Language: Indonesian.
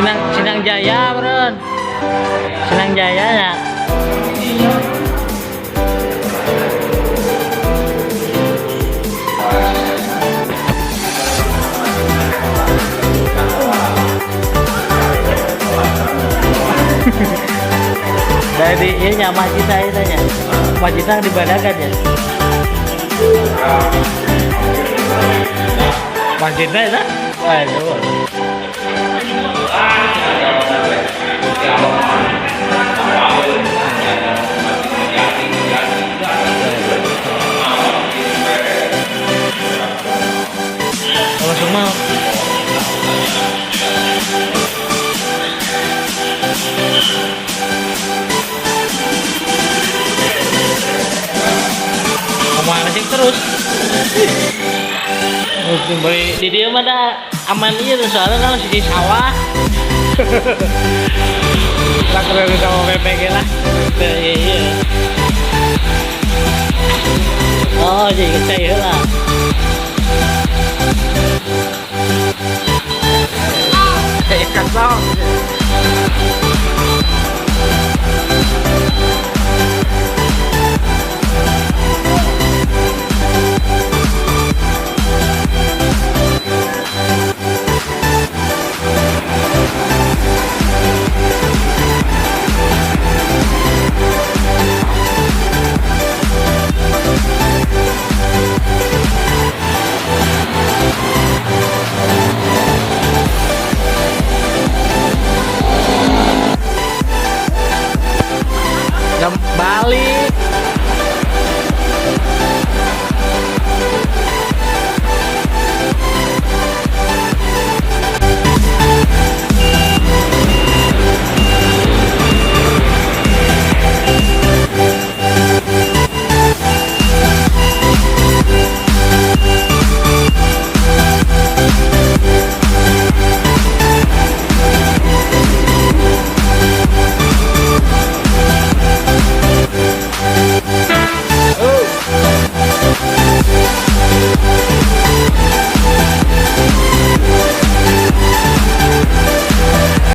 Sinang Jaya, bro. Sinang Jaya ya. Dari ini masjid saya tanya, masjid yang dibadakan ya. Masjidnya itu, waduh. Kalau semua ngomong asik terus. Beli di dia mah ada aman iya tuh soalnya kan masih di sawah. Lah keren sama PPG lah. Iya. Oh jadi kecil lah.